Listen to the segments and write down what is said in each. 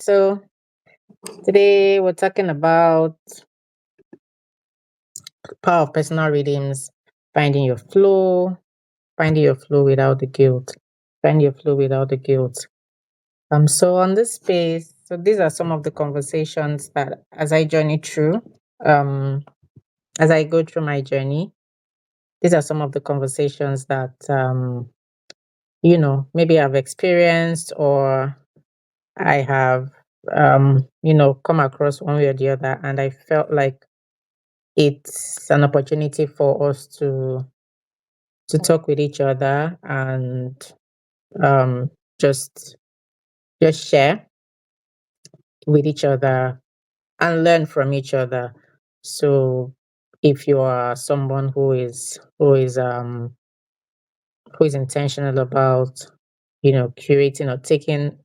So today we're talking about power of personal rhythms, finding your flow, finding your flow without the guilt, finding your flow without the guilt. So on this space, so these are some of the conversations that as I journey through, um, as I go through my journey, these are some of the conversations that maybe I've experienced or I have come across one way or the other, and I felt like it's an opportunity for us to talk with each other and um, just just share with each other and learn from each other. So, if you are someone who is intentional about curating or taking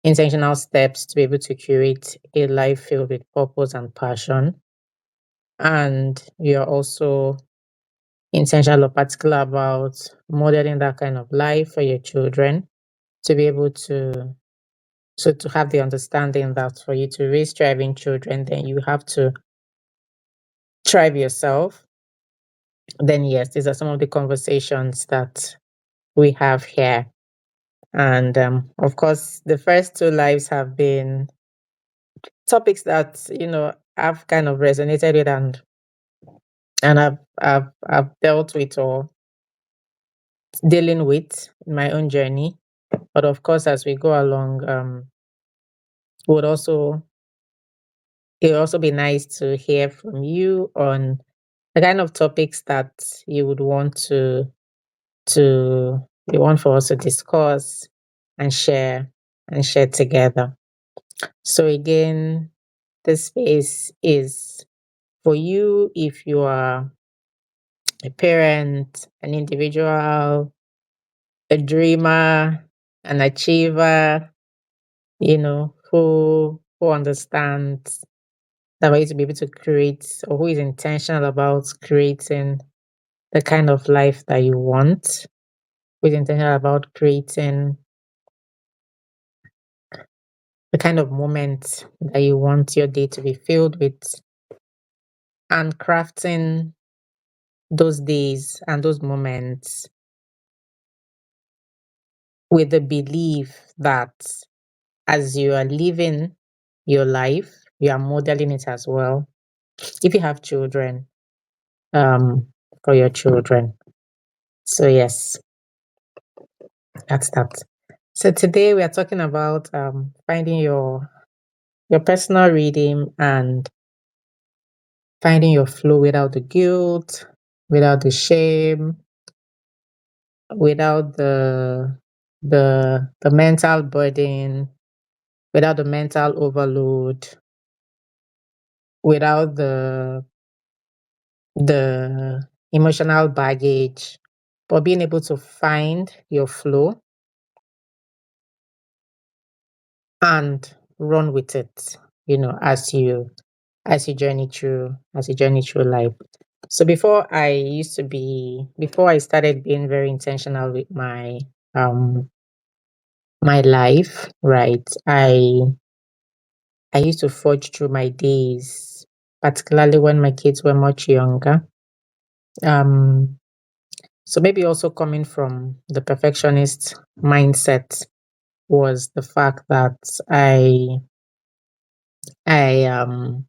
intentional steps to be able to curate a life filled with purpose and passion, and you're also intentional or particular about modeling that kind of life for your children to be able to have the understanding that for you to raise thriving children, then you have to thrive yourself. Then yes, these are some of the conversations that we have here. And of course, the first two lives have been topics that I've kind of resonated with and I've dealt with or dealing with in my own journey. But of course, as we go along, would also it would also be nice to hear from you on the kind of topics that you would want to you want for us to discuss and share together. So again, this space is for you if you are a parent, an individual, a dreamer, an achiever, who understands that way to be able to create or who is intentional about creating the kind of life that you want, who is intentional about creating the kind of moment that you want your day to be filled with, and crafting those days and those moments with the belief that as you are living your life, you are modeling it as well. If you have children, um, for your children. So yes, that's that. So today we are talking about finding your personal rhythm and finding your flow without the guilt, without the shame, without the mental burden, without the mental overload, without the emotional baggage, but being able to find your flow and run with it, as you journey through life. So before I started being very intentional with um my life, right? I used to forge through my days, particularly when my kids were much younger. Um so maybe also coming from the perfectionist mindset was the fact that I um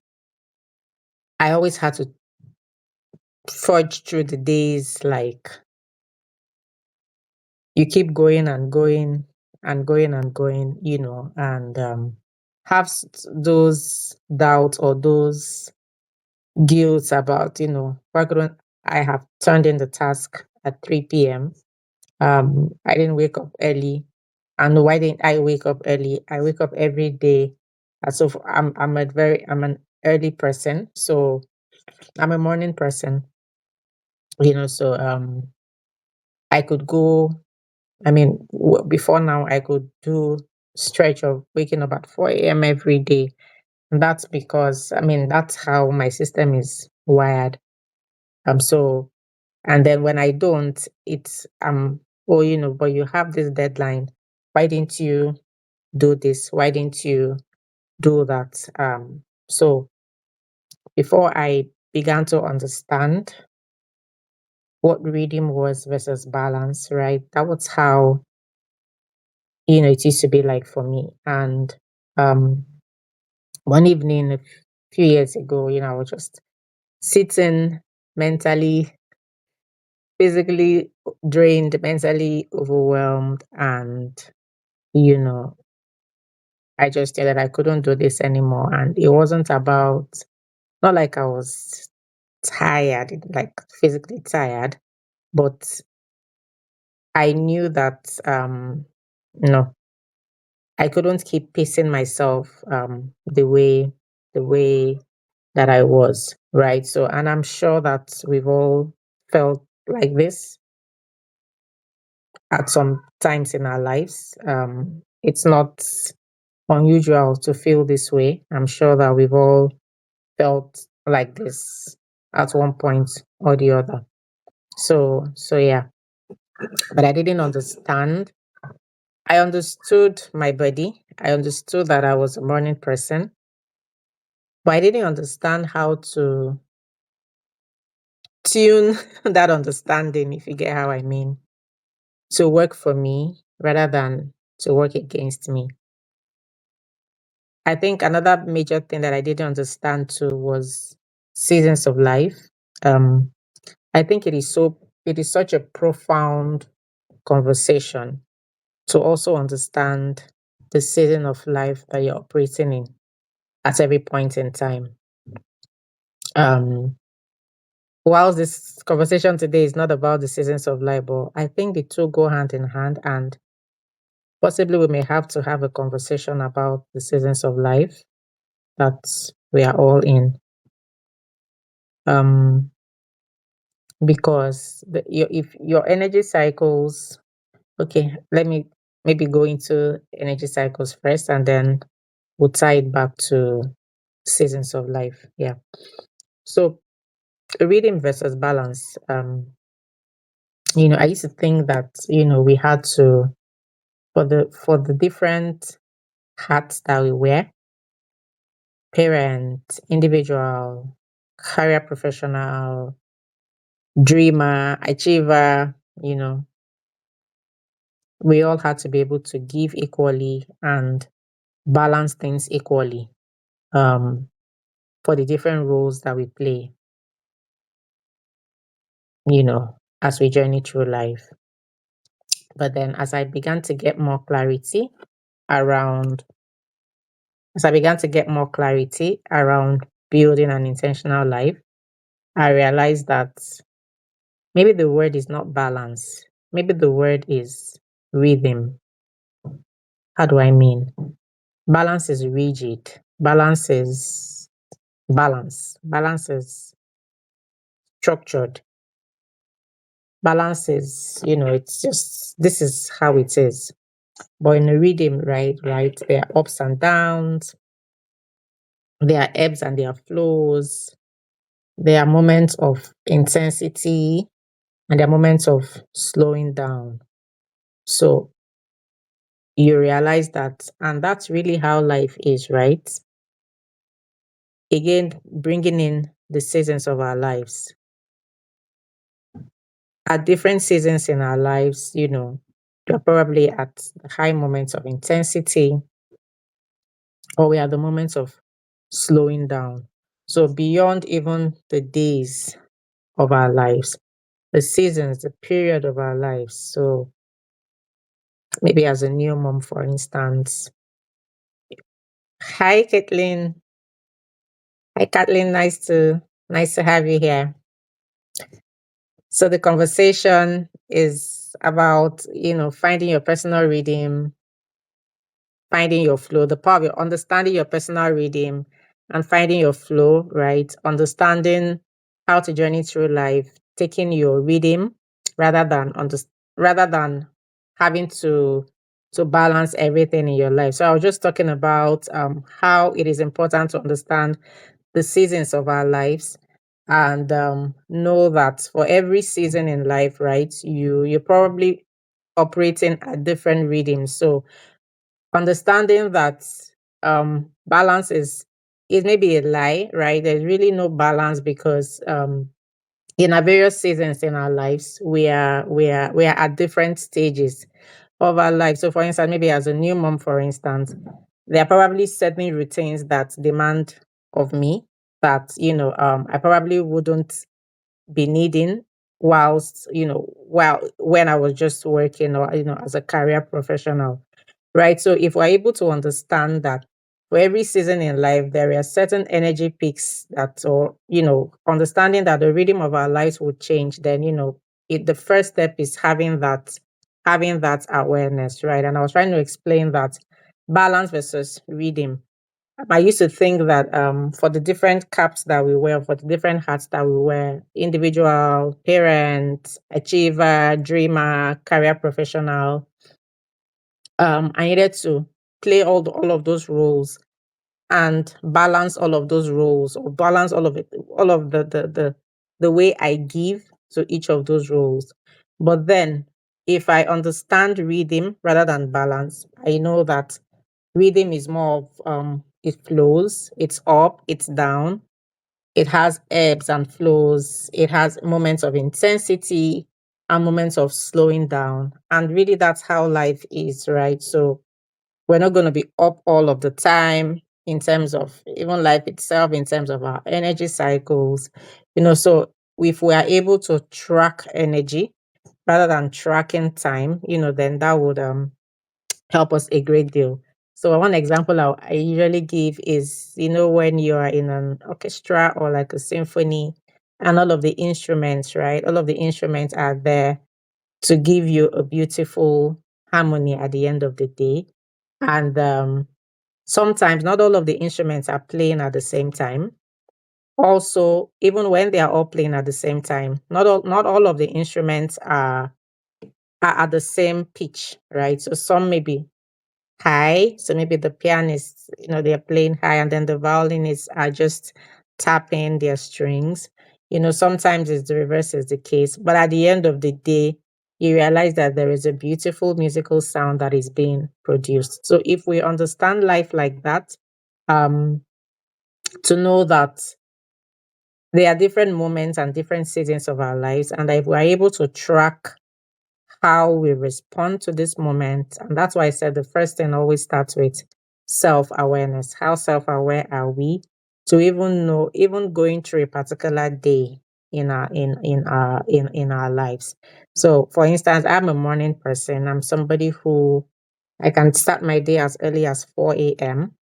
I always had to forge through the days, like you keep going and going and going and going, and have those doubts or those guilt about, why couldn't I have turned in the task at 3 p.m.? I didn't wake up early. And why didn't I wake up early? I wake up every day. So I'm an early person. So I'm a morning person, so I could go. I mean, before now, I could do stretch of waking up at 4 a.m. every day. And that's because, I mean, that's how my system is wired. So, and then when I don't, it's, oh, but you have this deadline. Why didn't you do this? Why didn't you? do that. So before I began to understand what reading was versus balance, right? That was how, it used to be like for me. And um, one evening a few years ago, I was just sitting mentally, physically drained, mentally overwhelmed. And, you know, I just knew that I couldn't do this anymore. And it wasn't about, not like I was tired, like physically tired, but I knew that, no, I couldn't keep pacing myself the way that I was, right? So, and I'm sure that we've all felt like this at some times in our lives. It's not unusual to feel this way. I'm sure that we've all felt like this at one point or the other. So yeah, but I didn't understand. I understood my body. I understood that I was a morning person, but I didn't understand how to tune that understanding, if you get how I mean, to work for me rather than to work against me. I think another major thing that I didn't understand too was seasons of life. Um, I think it is such a profound conversation to also understand the season of life that you're operating in at every point in time. Um, whilst this conversation today is not about the seasons of life, but I think the two go hand in hand, and possibly we may have to have a conversation about the seasons of life that we are all in. Um, because if your energy cycles, okay, let me maybe go into energy cycles first, and then we'll tie it back to seasons of life. Yeah. So reading versus balance. I used to think that we had to, for the different hats that we wear, parent, individual, career professional, dreamer, achiever, you know, we all had to be able to give equally and balance things equally, um, for the different roles that we play, as we journey through life. But then around, as I began to get more clarity around building an intentional life, I realized that maybe the word is not balance. Maybe the word is rhythm. How do I mean? Balance is rigid. Balance is balance. Balance is structured. Balance is, it's just, this is how it is. But in a rhythm, right, there are ups and downs, there are ebbs and there are flows, there are moments of intensity, and there are moments of slowing down. So you realize that, and that's really how life is, right? Again, bringing in the seasons of our lives. At different seasons in our lives, we're probably at the high moments of intensity, or we are the moments of slowing down. So beyond even the days of our lives, the seasons, the period of our lives. So maybe as a new mom, for instance. Hi, Caitlin. Hi, Kathleen. Nice to have you here. So the conversation is about, finding your personal rhythm, finding your flow, the power of understanding your personal rhythm and finding your flow, right? Understanding how to journey through life, taking your rhythm rather than rather than having to balance everything in your life. So I was just talking about how it is important to understand the seasons of our lives, and know that for every season in life, right, you're probably operating at different rhythms. So understanding that balance is maybe a lie, right? There's really no balance because in our various seasons in our lives, we are at different stages of our life. So for instance, maybe as a new mom, for instance, there are probably certain routines that demand of me that, I probably wouldn't be needing whilst, while when I was just working, or, as a career professional. Right. So if we're able to understand that for every season in life, there are certain energy peaks that, or, understanding that the rhythm of our lives will change, then, the first step is having that awareness. Right. And I was trying to explain that balance versus rhythm. I used to think that for the different caps that we wear, for the different hats that we wear, individual, parent, achiever, dreamer, career professional, I needed to play all of those roles and balance all of those roles, or balance all of it, all of the way I give to each of those roles. But then, if I understand rhythm rather than balance, I know that rhythm is more of it flows, it's up, it's down, it has ebbs and flows, it has moments of intensity and moments of slowing down. And really, that's how life is, right? So we're not going to be up all of the time in terms of even life itself, in terms of our energy cycles. So if we are able to track energy rather than tracking time, then that would help us a great deal. So one example I usually give is, when you are in an orchestra or like a symphony, and all of the instruments, right? All of the instruments are there to give you a beautiful harmony at the end of the day. And sometimes not all of the instruments are playing at the same time. Also, even when they are all playing at the same time, not all of the instruments are at the same pitch, right? So some may be high. So maybe the pianists, they're playing high, and then the violinists are just tapping their strings. Sometimes it's the reverse is the case. But at the end of the day, you realize that there is a beautiful musical sound that is being produced. So if we understand life like that, um, to know that there are different moments and different seasons of our lives, and that if we're able to track how we respond to this moment. And that's why I said the first thing always starts with self awareness. How self aware are we to even know, even going through a particular day in our lives? So, for instance, I'm a morning person. I'm somebody who I can start my day as early as 4 a.m.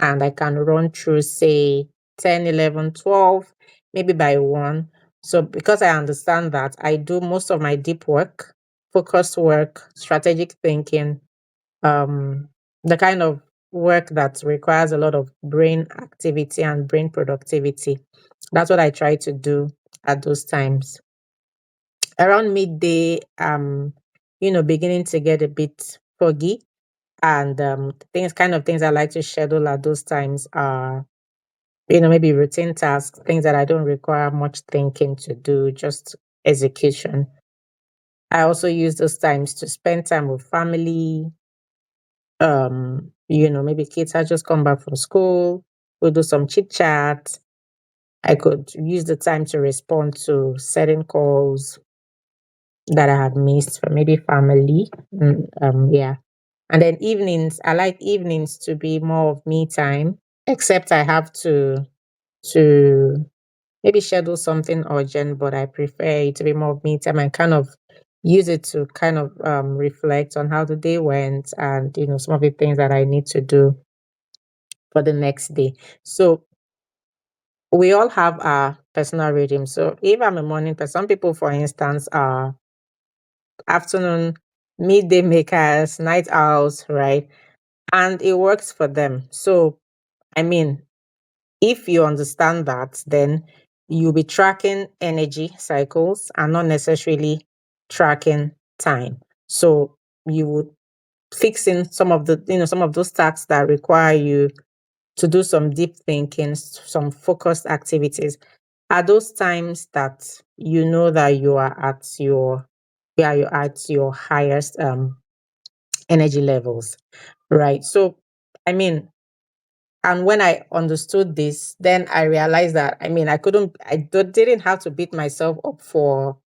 and I can run through, say, 10, 11, 12, maybe by 1. So, because I understand that, I do most of my deep work, focused work, strategic thinking, um, the kind of work that requires a lot of brain activity and brain productivity. That's what I try to do at those times. Around midday, beginning to get a bit foggy, and things I like to schedule at those times are, maybe routine tasks, things that I don't require much thinking to do, just execution. I also use those times to spend time with family. Maybe kids had just come back from school. We'll do some chit chat. I could use the time to respond to certain calls that I had missed from maybe family. Yeah. And then evenings, I like evenings to be more of me time, except I have to maybe schedule something urgent, but I prefer it to be more of me time and kind of use it to kind of reflect on how the day went, and some of the things that I need to do for the next day. So we all have our personal rhythm. So if I'm a morning person, some people, for instance, are afternoon, midday makers, night owls, right? And it works for them. So I mean, if you understand that, then you'll be tracking energy cycles and not necessarily tracking time. So you would fix in some of those tasks that require you to do some deep thinking, some focused activities. Are those times that you know that you're at your highest energy levels, right? So I mean, and when I understood this, then I realized that I couldn't, didn't have to beat myself up for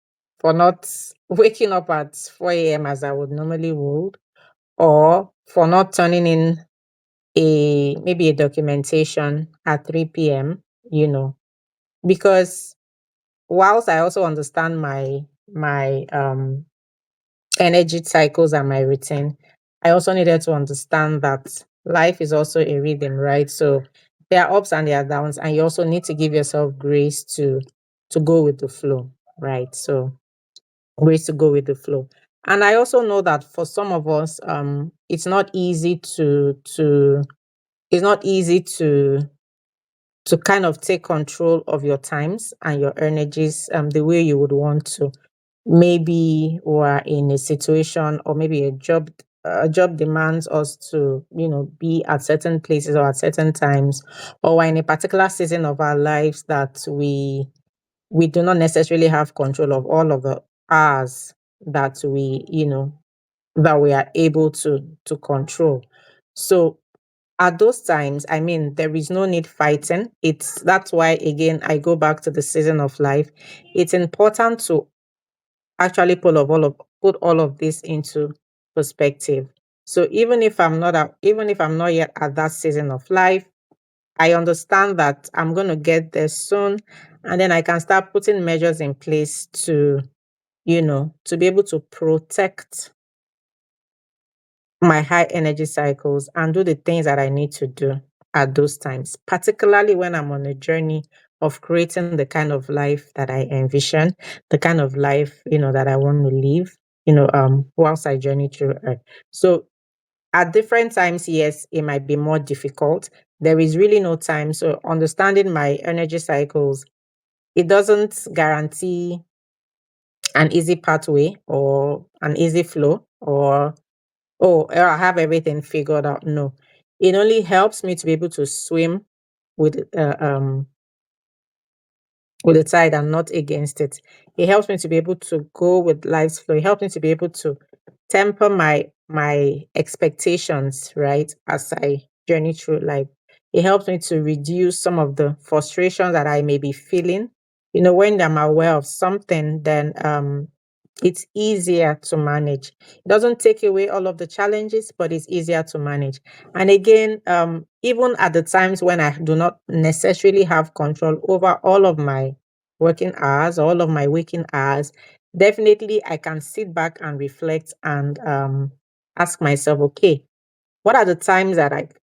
not waking up at 4 a.m. as I would normally would, or for not turning in a maybe a documentation at 3 p.m., you know, because whilst I also understand my energy cycles and my routine, I also needed to understand that life is also a rhythm, right? So there are ups and there are downs, and you also need to give yourself grace to go with the flow, right? So grace to go with the flow. And I also know that for some of us, it's not easy to it's not easy to kind of take control of your times and your energies the way you would want to. Maybe we're in a situation, or maybe a job demands us to, be at certain places or at certain times, or we're in a particular season of our lives that we do not necessarily have control of all of the hours that that we are able to control. So at those times, there is no need fighting. That's why, again, I go back to the season of life. It's important to actually put all of this into perspective. So even if I'm not yet at that season of life, I understand that I'm going to get there soon, and then I can start putting measures in place to be able to protect my high energy cycles and do the things that I need to do at those times, particularly when I'm on a journey of creating the kind of life that I envision, the kind of life, that I want to live, whilst I journey through Earth. So at different times, yes, it might be more difficult. There is really no time. So understanding my energy cycles, it doesn't guarantee an easy pathway or an easy flow, or oh, I have everything figured out. No, it only helps me to be able to swim with with the tide and not against it. It helps me to be able to go with life's flow. It helps me to be able to temper my expectations, right, as I journey through life. It helps me to reduce some of the frustration that I may be feeling. When I'm aware of something, then it's easier to manage. It doesn't take away all of the challenges, but it's easier to manage. And again, even at the times when I do not necessarily have control over all of my working hours, all of my waking hours, definitely I can sit back and reflect and ask myself, okay, what are the times that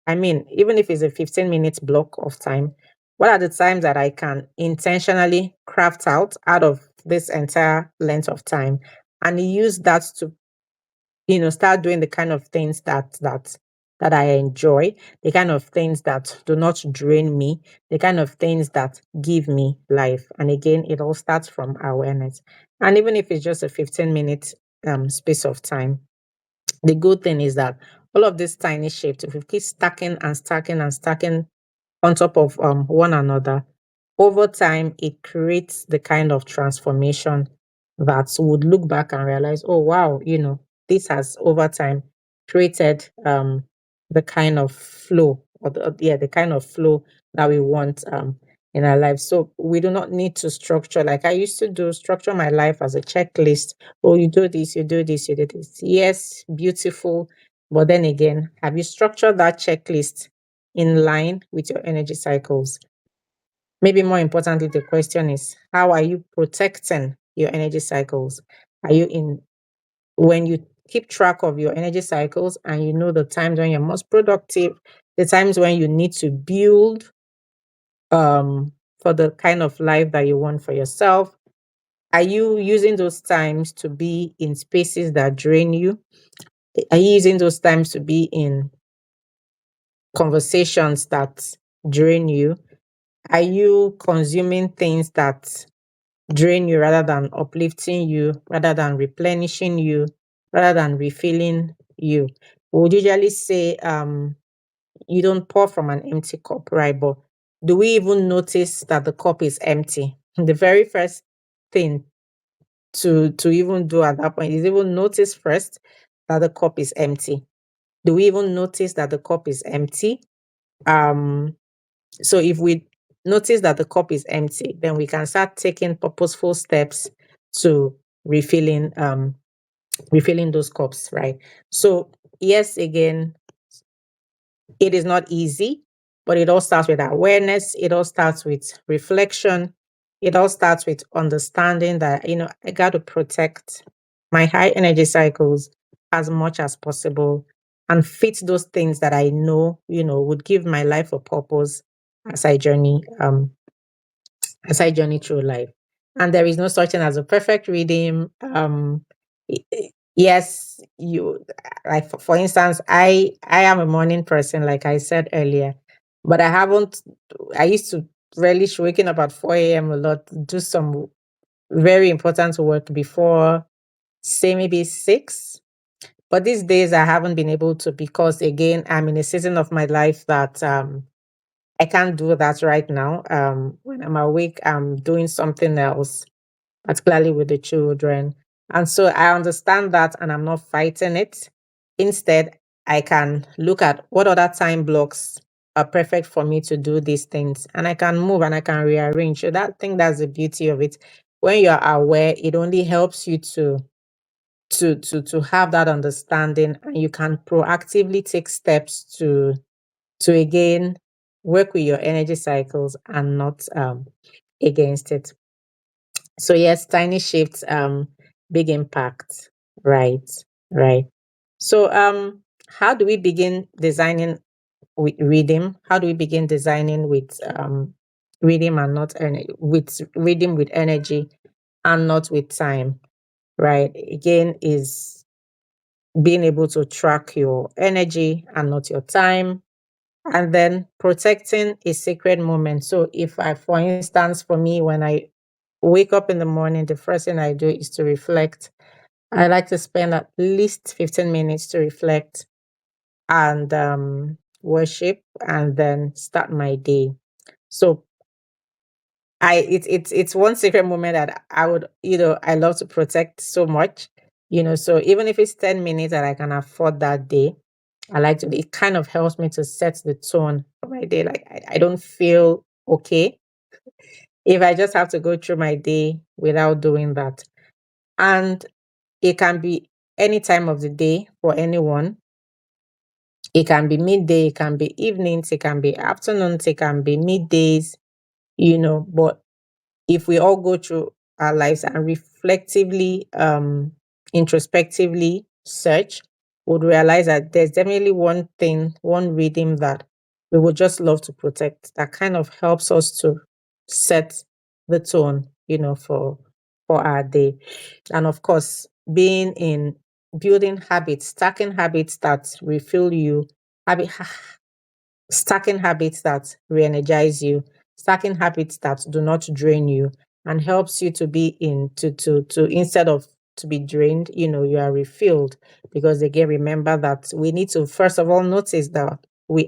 even if it's a 15 minutes block of time, what are the times that I can intentionally craft out of this entire length of time, and use that to start doing the kind of things that I enjoy, the kind of things that do not drain me, the kind of things that give me life. And again, it all starts from awareness. And even if it's just a 15-minute space of time, the good thing is that all of these tiny shifts, if we keep stacking and stacking and stacking on top of one another, over time, it creates the kind of transformation that would look back and realize, oh, wow, this has over time created the kind of flow, the kind of flow that we want in our lives. So we do not need to structure, like I used to do, structure my life as a checklist. Oh, you do this, you do this, you do this. Yes, beautiful. But then again, have you structured that checklist in line with your energy cycles? Maybe more importantly, the question is, how are you protecting your energy cycles? Are you in When you keep track of your energy cycles and you know the times when you're most productive, the times when you need to build for the kind of life that you want for yourself, are you using those times to be in spaces that drain you? Are you using those times to be in conversations that drain you? Are you consuming things that drain you rather than uplifting you, rather than replenishing you, rather than refilling you? We would usually say you don't pour from an empty cup, right? But do we even notice that the cup is empty? The very first thing to even do at that point is even notice first that the cup is empty. Do we even notice that the cup is empty? Um, so if we notice that the cup is empty, then we can start taking purposeful steps to refilling refilling those cups, right? So yes, again, it is not easy, but it all starts with awareness. It all starts with reflection. It all starts with understanding that, I got to protect my high energy cycles as much as possible and fit those things that I know, would give my life a purpose as I journey through life. And there is no such thing as a perfect reading. Yes, you, like, for instance, I am a morning person, like I said earlier, but I haven't. I used to relish waking up at 4 a.m. a lot, do some very important work before, say, maybe 6. But these days I haven't been able to, because again, I'm in a season of my life that I can't do that right now. When I'm awake, I'm doing something else, particularly with the children. And so I understand that and I'm not fighting it. Instead, I can look at what other time blocks are perfect for me to do these things, and I can move and I can rearrange. So that thing, that's the beauty of it. When you're aware, it only helps you to have that understanding, and you can proactively take steps to again work with your energy cycles and not against it. So yes, tiny shifts, big impact. Right, right. So how do we begin designing with rhythm? How do we begin designing with rhythm and not with rhythm with energy and not with time? Right. Again, is being able to track your energy and not your time, and then protecting a sacred moment. So if I, for instance, for me, when I wake up in the morning, the first thing I do is to reflect. I like to spend at least 15 minutes to reflect and worship, and then start my day. So it's one sacred moment that I would, I love to protect so much. So even if it's 10 minutes that I can afford that day, I like to, it kind of helps me to set the tone for my day. Like I don't feel okay if I just have to go through my day without doing that. And it can be any time of the day for anyone. It can be midday, it can be evenings, it can be afternoons, it can be middays, but if we all go through our lives and reflectively, introspectively search, would realize that there's definitely one thing, one rhythm that we would just love to protect, that kind of helps us to set the tone, for our day. And of course, being in building habits, stacking habits that refill you, habit, stacking habits that re-energize you, stacking habits that do not drain you, and helps you to be in to instead of to be drained, you are refilled. Because again, remember that we need to first of all notice that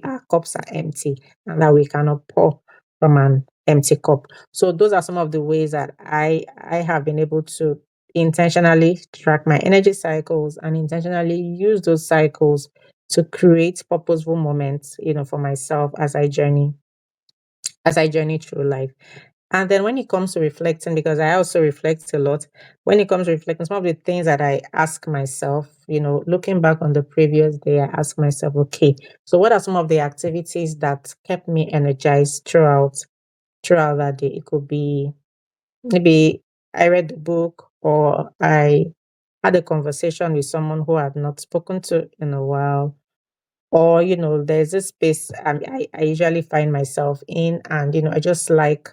our cups are empty and that we cannot pour from an empty cup. So those are some of the ways that I have been able to intentionally track my energy cycles and intentionally use those cycles to create purposeful moments, for myself as I journey through life. And then when it comes to reflecting, because I also reflect a lot, when it comes to reflecting, some of the things that I ask myself, looking back on the previous day, I ask myself, okay, so what are some of the activities that kept me energized throughout that day? It could be maybe I read the book, or I had a conversation with someone who I had not spoken to in a while, or there's this space I usually find myself in, and I just like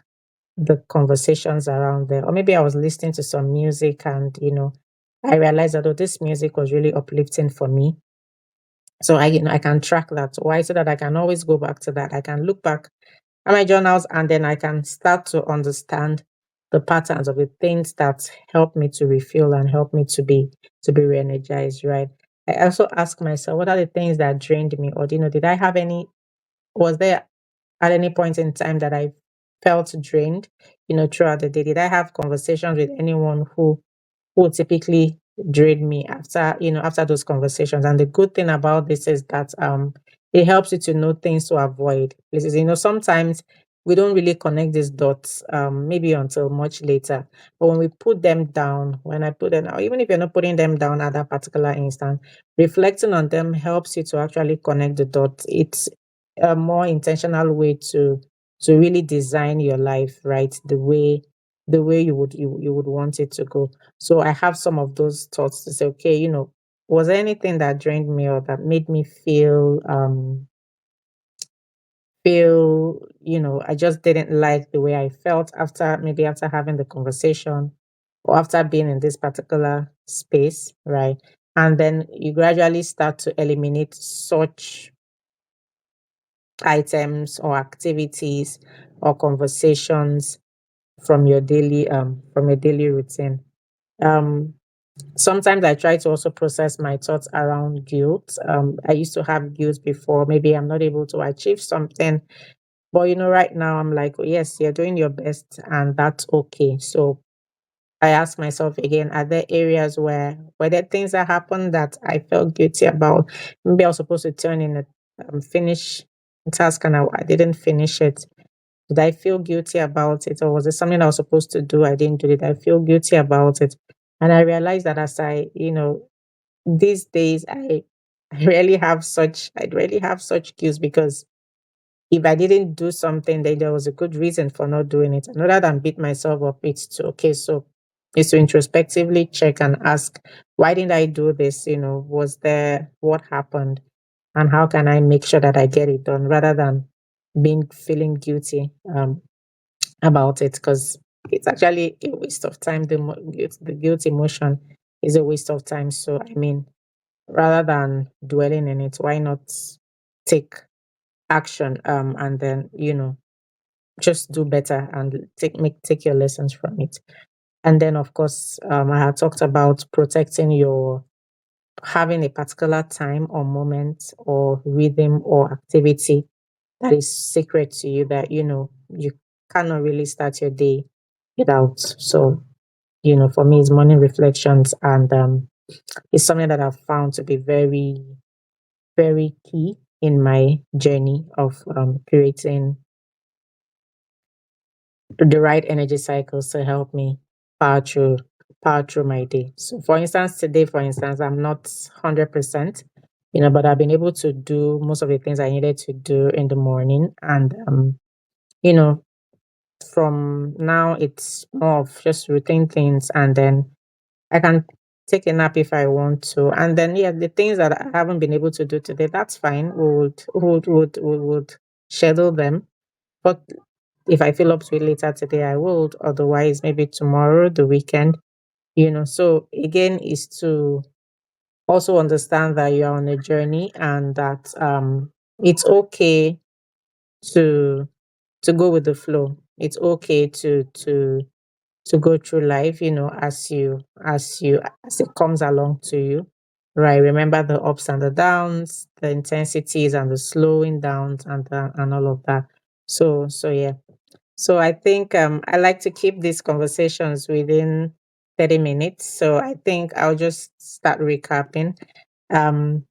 the conversations around there. Or maybe I was listening to some music, and I realized that, oh, this music was really uplifting for me. So I can track that. Why? So that I can always go back to that. I can look back at my journals, and then I can start to understand the patterns of the things that help me to refuel and help me to be re-energized, right? I also ask myself, what are the things that drained me? Or did I have any, was there at any point in time that I felt drained, throughout the day? Did I have conversations with anyone who typically drain me after, after those conversations. And the good thing about this is that it helps you to know things to avoid places. Sometimes we don't really connect these dots, maybe until much later. But when we put them down, when I put them down, even if you're not putting them down at that particular instant, reflecting on them helps you to actually connect the dots. It's a more intentional way to really design your life, right? The way you would want it to go. So I have some of those thoughts to say, okay, was there anything that drained me or that made me feel, I just didn't like the way I felt after having the conversation or after being in this particular space, right? And then you gradually start to eliminate such items or activities or conversations from your daily routine. Um, Sometimes I try to also process my thoughts around guilt. I used to have guilt before. Maybe I'm not able to achieve something, but right now I'm like, oh, yes, you're doing your best, and that's okay. So I ask myself again, are there areas where were there things that happened that I felt guilty about? Maybe I was supposed to turn in a finish a task and I didn't finish it. Did I feel guilty about it, or was it something I was supposed to do? I didn't do it. I feel guilty about it. And I realized that these days I really have such cues, because if I didn't do something, then there was a good reason for not doing it. And rather than beat myself up, it's to introspectively check and ask, why didn't I do this? Was there what happened? And how can I make sure that I get it done, rather than being feeling guilty about it, because it's actually a waste of time. The guilt emotion is a waste of time. So I mean, rather than dwelling in it, why not take action, and then just do better and take your lessons from it. And then of course, I had talked about protecting your having a particular time or moment or rhythm or activity that is sacred to you, that you cannot really start your day without. So for me, it's morning reflections, and it's something that I've found to be very, very key in my journey of creating the right energy cycles to help me power through power through my day. So for instance, today, for instance, I'm not 100%, but I've been able to do most of the things I needed to do in the morning. And you know, from now it's more of just routine things, and then I can take a nap if I want to. And then yeah, the things that I haven't been able to do today, that's fine. We would schedule them. But if I feel up to it later today, I will. Otherwise, maybe tomorrow, the weekend. So again, is to also understand that you're on a journey, and that it's okay to go with the flow. It's okay to go through life, as it comes along to you. Right. Remember the ups and the downs, the intensities and the slowing downs, and all of that. So yeah. So I think I like to keep these conversations within 30 minutes. So I think I'll just start recapping. Um,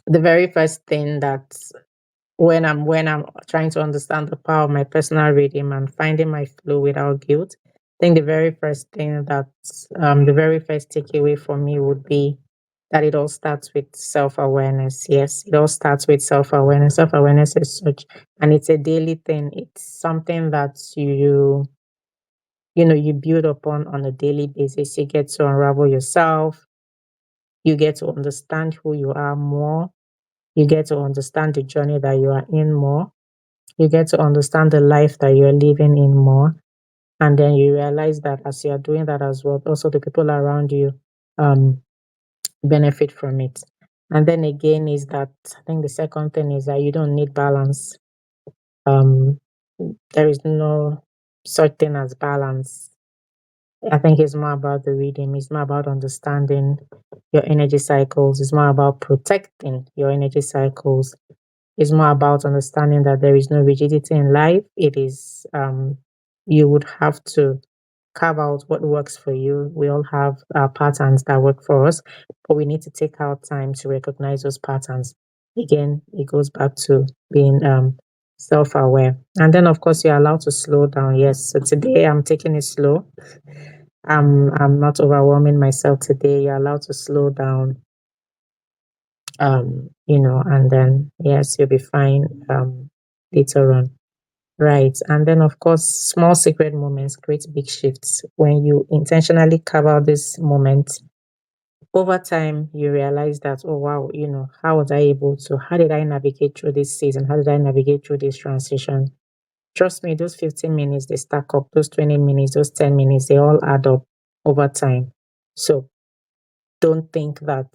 the very first thing that when I'm trying to understand the power of my personal rhythm and finding my flow without guilt, I think the very first thing the very first takeaway for me would be that it all starts with self-awareness. Yes, it all starts with self-awareness. Self-awareness is such, and it's a daily thing. It's something that you build upon on a daily basis. You get to unravel yourself. You get to understand who you are more. You get to understand the journey that you are in more. You get to understand the life that you're living in more. And then you realize that as you're doing that as well, also the people around you um, benefit from it. And then again, is that I think the second thing is that you don't need balance. Um, there is no such thing as balance. I think it's more about the reading, it's more about understanding your energy cycles, it's more about protecting your energy cycles. It's more about understanding that there is no rigidity in life. It is you would have to. carve out what works for you. We all have our patterns that work for us, but we need to take our time to recognize those patterns. Again, it goes back to being self-aware. And then of course you're allowed to slow down. Yes. So today I'm taking it slow. I'm not overwhelming myself today. You're allowed to slow down. And then yes, you'll be fine later on. Right. And then, of course, small secret moments create big shifts. When you intentionally carve out this moment, over time, you realize that, oh, wow, how was I able to? How did I navigate through this season? How did I navigate through this transition? Trust me, those 15 minutes, they stack up. Those 20 minutes, those 10 minutes, they all add up over time. So don't think that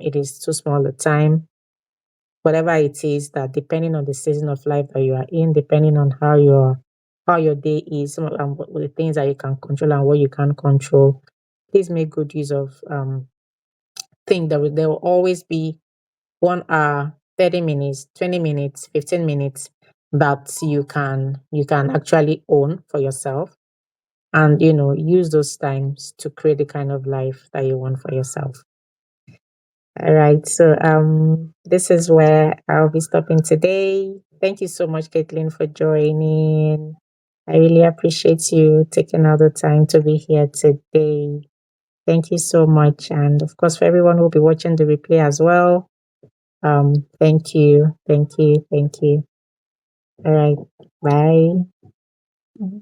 it is too small a time. Whatever it is, that depending on the season of life that you are in, depending on how your day is, some of the things that you can control and what you can't control, please make good use of think that there will always be 1 hour, 30 minutes, 20 minutes, 15 minutes that you can actually own for yourself, and use those times to create the kind of life that you want for yourself. All right. So this is where I'll be stopping today. Thank you so much, Caitlin, for joining. I really appreciate you taking out the time to be here today. Thank you so much. And of course, for everyone who will be watching the replay as well. Thank you. Thank you. Thank you. All right. Bye.